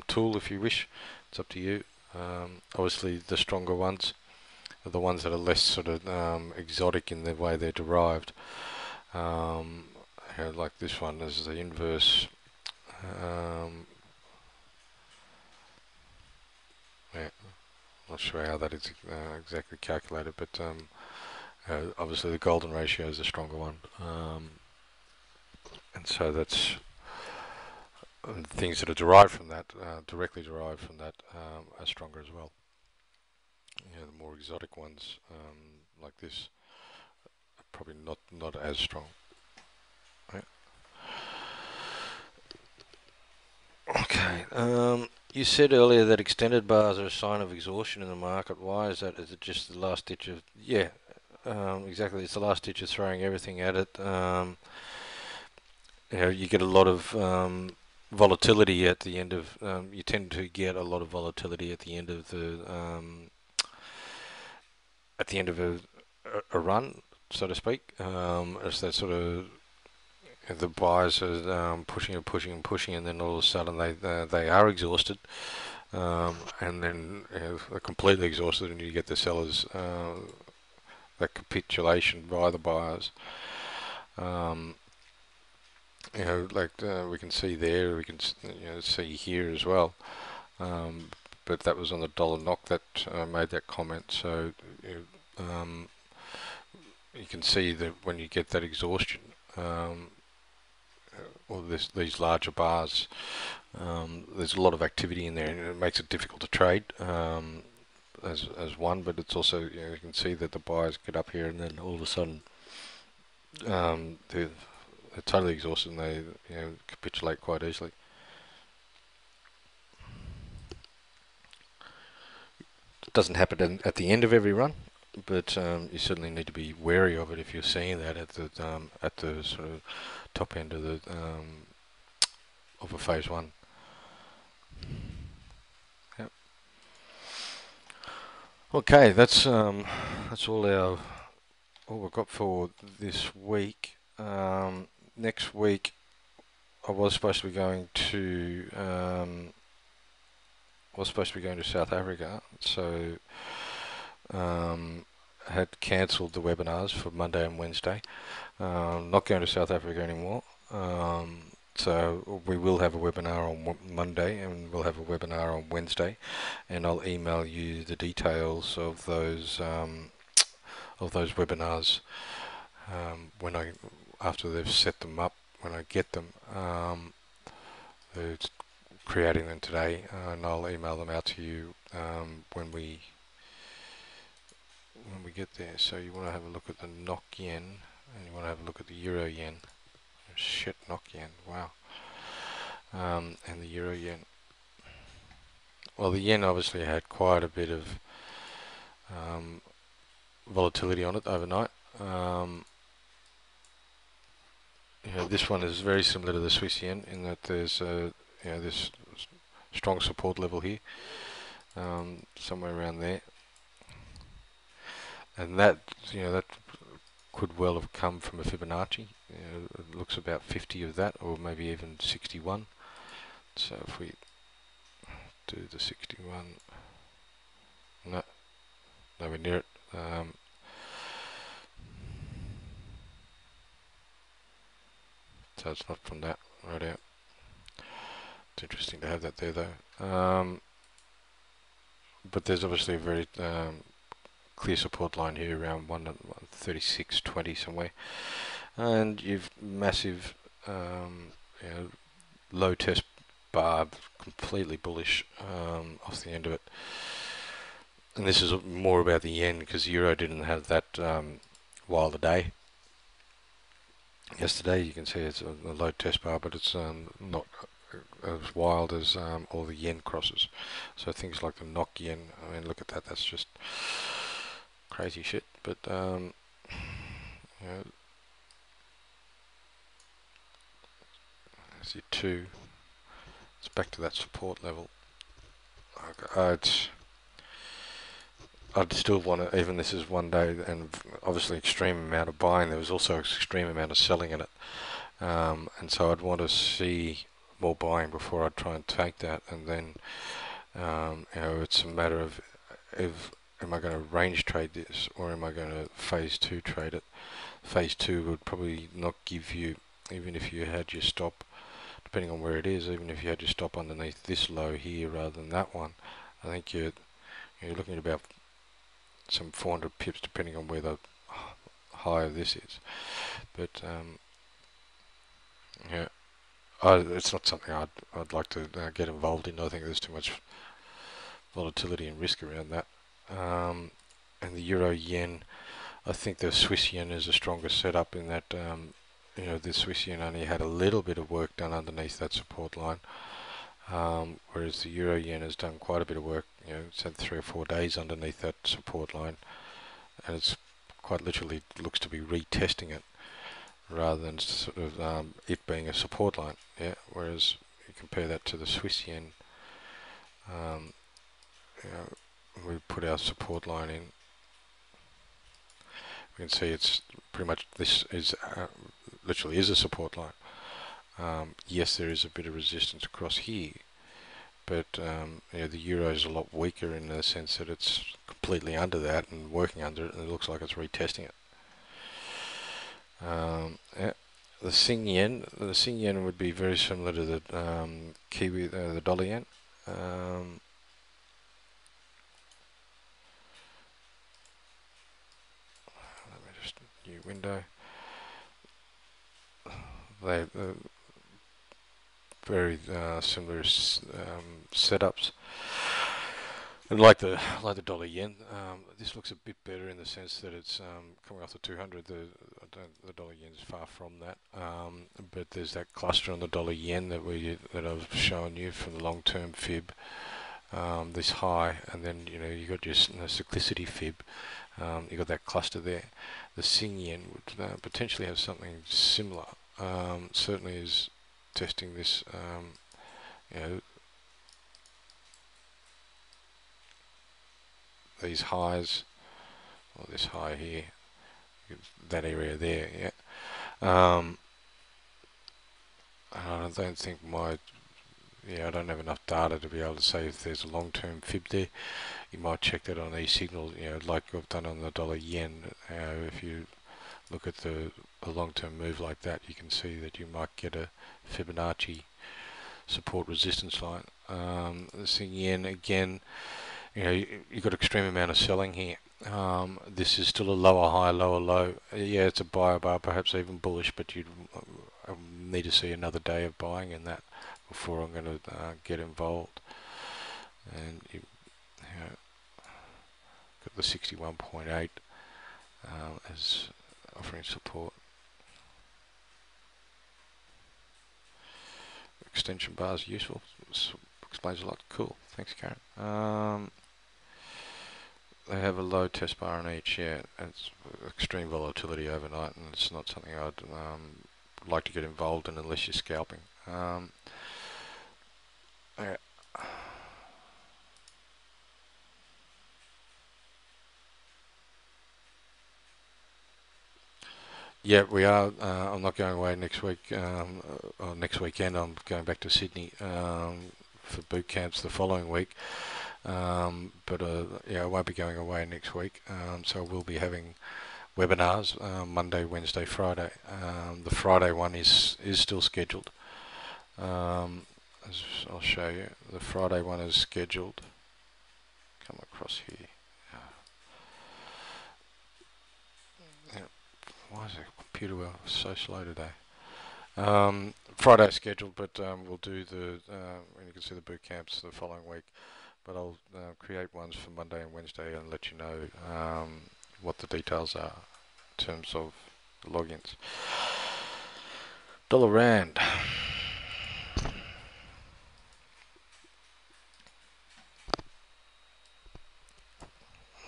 tool if you wish. It's up to you. Obviously, the stronger ones are the ones that are less sort of exotic in the way they're derived. Like this one is the inverse. Um, yeah, not sure how that is exactly calculated, but obviously the golden ratio is the stronger one, and so that's things that are derived from that, directly derived from that, are stronger as well. The more exotic ones, like this, are probably not as strong. Right? Okay. You said earlier that extended bars are a sign of exhaustion in the market. Why is that? Is it just the last ditch of... Yeah, exactly. It's the last ditch of throwing everything at it. You get a lot of volatility at the end of... you tend to get a lot of volatility at the end of a run, so to speak, as that sort of the buyers are pushing and pushing and pushing, and then all of a sudden they are exhausted, and then they're completely exhausted, and you get the sellers that capitulation by the buyers. Um, we can see there, we can see here as well. But that was on the dollar knock that made that comment. So you can see that when you get that exhaustion, or these larger bars, there's a lot of activity in there, and it makes it difficult to trade as one. But it's also you can see that the buyers get up here, and then all of a sudden they're totally exhausted, and they capitulate quite easily. It doesn't happen at the end of every run, but you certainly need to be wary of it if you're seeing that at the sort of top end of the of a phase one. Yep. Okay, that's all we've got for this week. Next week, I was supposed to be going to South Africa, so had cancelled the webinars for Monday and Wednesday. Not going to South Africa anymore. So we will have a webinar on Monday, and we'll have a webinar on Wednesday, and I'll email you the details of those webinars when after they've set them up, when I get them. They're creating them today, and I'll email them out to you when we get there. So you want to have a look at the NOK yen, and you want to have a look at the Euro yen. Shit, NOK yen, wow. And the Euro yen. Well, the yen obviously had quite a bit of volatility on it overnight. This one is very similar to the Swiss yen in that there's this strong support level here, somewhere around there, and that could well have come from a Fibonacci. It looks about 50 of that, or maybe even 61. So if we do the 61, no, nowhere near it. So it's not from that right out. It's interesting to have that there though. But there's obviously a very clear support line here around 136.20 somewhere, and you've massive low test bar, completely bullish off the end of it. And this is more about the yen, because Euro didn't have that wild a day. Yesterday you can see it's a low test bar, but it's not as wild as all the yen crosses. So things like the NOK yen, I mean, look at that, that's just crazy shit. But there's your two. It's back to that support level. I'd still want to, even this is one day, and obviously extreme amount of buying. There was also extreme amount of selling in it, and so I'd want to see more buying before I try and take that. And then, it's a matter of if am I going to range trade this or am I going to phase two trade it? Phase two would probably not give you, even if you had your stop, depending on where it is, even if you had your stop underneath this low here rather than that one, I think you're looking at about some 400 pips depending on where the high of this is. But yeah, it's not something I'd like to get involved in. I think there's too much volatility and risk around that. And the euro yen, I think the Swiss yen is a stronger setup in that the Swiss yen only had a little bit of work done underneath that support line, whereas the euro yen has done quite a bit of work. It's had 3 or 4 days underneath that support line, and it's quite literally looks to be retesting it rather than sort of it being a support line. Yeah, whereas you compare that to the Swiss yen, um, we put our support line in. We can see it's pretty much this is literally is a support line. Yes, there is a bit of resistance across here, but the euro is a lot weaker in the sense that it's completely under that and working under it, and it looks like it's retesting it. Yeah. The Sing Yen would be very similar to the Kiwi, the dollar yen. Let me just new window. They very similar setups. And like the dollar yen, this looks a bit better in the sense that it's coming off the 200. The dollar yen is far from that, but there's that cluster on the dollar yen that I've shown you from the long-term fib, this high, and then you got your cyclicity fib. You got that cluster there. The Sing yen would potentially have something similar. Certainly is testing this. These highs, or this high here, that area there, yeah. I don't think I don't have enough data to be able to say if there's a long-term fib there. You might check that on e-signal, like I've done on the dollar yen. If you look at a long-term move like that, you can see that you might get a Fibonacci support resistance line. The Sing yen again. You've got extreme amount of selling here. This is still a lower high, lower low. Yeah, it's a buyer bar, perhaps even bullish, but you'd need to see another day of buying in that before I'm going to get involved. And got the 61.8 as offering support. Extension bars useful. Explains a lot. Cool. Thanks, Karen. They have a low test bar on each, yeah. It's extreme volatility overnight, and it's not something I'd like to get involved in unless you're scalping. Yeah. Yeah, we are. I'm not going away next week, or next weekend. I'm going back to Sydney for boot camps the following week. But I won't be going away next week, so we'll be having webinars Monday, Wednesday, Friday. The Friday one is still scheduled. As I'll show you, the Friday one is scheduled. Come across here. Yeah. Why is the computer so slow today? Friday scheduled, but we'll do and you can see the boot camps the following week. But I'll create ones for Monday and Wednesday and let you know what the details are in terms of the logins. Dollar Rand.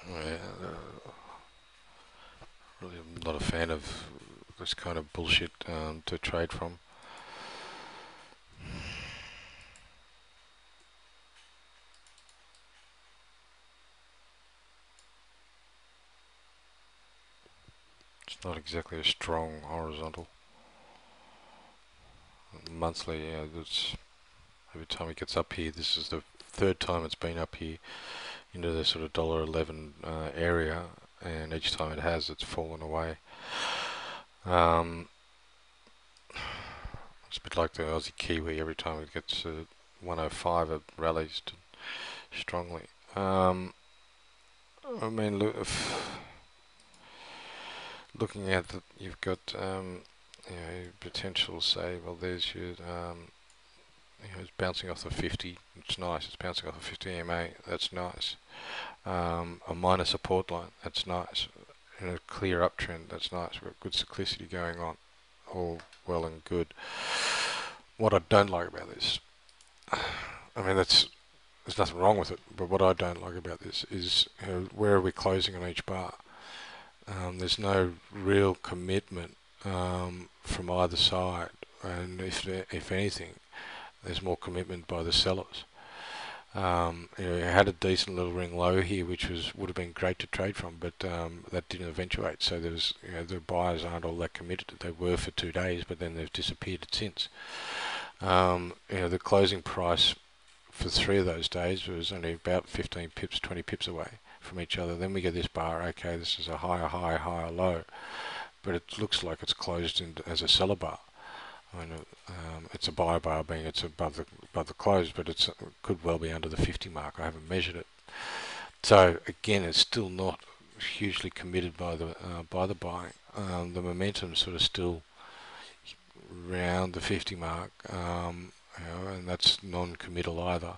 Yeah, really I'm not a fan of this kind of bullshit to trade from. It's not exactly a strong horizontal. Monthly, yeah, that's every time it gets up here. This is the third time it's been up here into the sort of $1.11 area, and each time it has, it's fallen away. It's a bit like the Aussie Kiwi. Every time it gets to 105, it rallies strongly. I mean, looking at that, you've got potential. Say, well, there's your it's bouncing off the 50. It's nice. It's bouncing off the 50 EMA. That's nice. A minor support line. That's nice. And a clear uptrend. That's nice. We've got good cyclicity going on. All well and good. What I don't like about this, I mean, there's nothing wrong with it, but what I don't like about this is where are we closing on each bar? There's no real commitment from either side, and if anything, there's more commitment by the sellers. It had a decent little ring low here, which would have been great to trade from, but that didn't eventuate. So there was, the buyers aren't all that committed. They were for 2 days, but then they've disappeared since. The closing price for 3 of those days was only about 15 pips, 20 pips away from each other. Then we get this bar. Okay, this is a higher high, higher low, but it looks like it's closed as a seller bar. I mean, it's a buy bar, being it's above the close, but it could well be under the 50 mark. I haven't measured it, so again, it's still not hugely committed by the buying. The momentum's sort of still around the 50 mark, and that's non-committal either.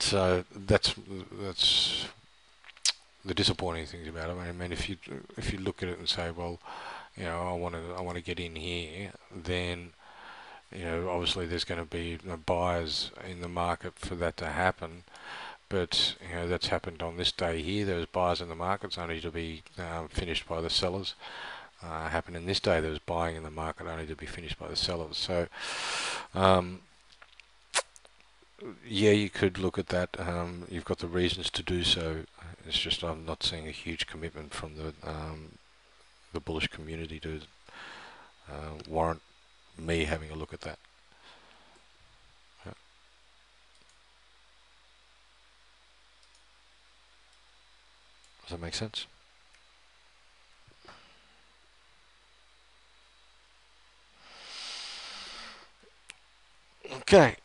So that's the disappointing things about it. I mean, if you look at it and say, well, I want to get in here, then obviously there's going to be buyers in the market for that to happen. But that's happened on this day here. There's buyers in the markets only to be finished by the sellers. Happened in this day. There was buying in the market only to be finished by the sellers. So yeah, you could look at that. You've got the reasons to do so. It's just I'm not seeing a huge commitment from the bullish community to warrant me having a look at that. Yeah. Does that make sense? Okay.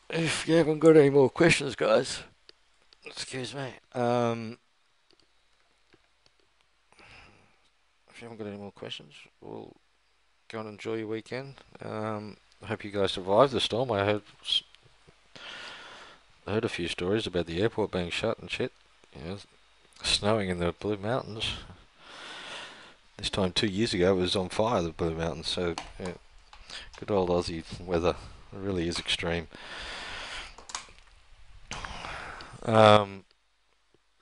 If you haven't got any more questions, guys, excuse me. If you haven't got any more questions, we'll go and enjoy your weekend. I hope you guys survived the storm. I heard a few stories about the airport being shut and shit. Snowing in the Blue Mountains. This time 2 years ago it was on fire, the Blue Mountains. So yeah, good old Aussie weather. It really is extreme.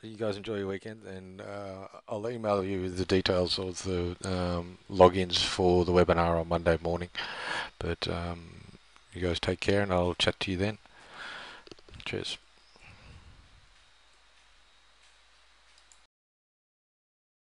You guys enjoy your weekend, and I'll email you the details of the logins for the webinar on Monday morning. But you guys take care, and I'll chat to you then. Cheers.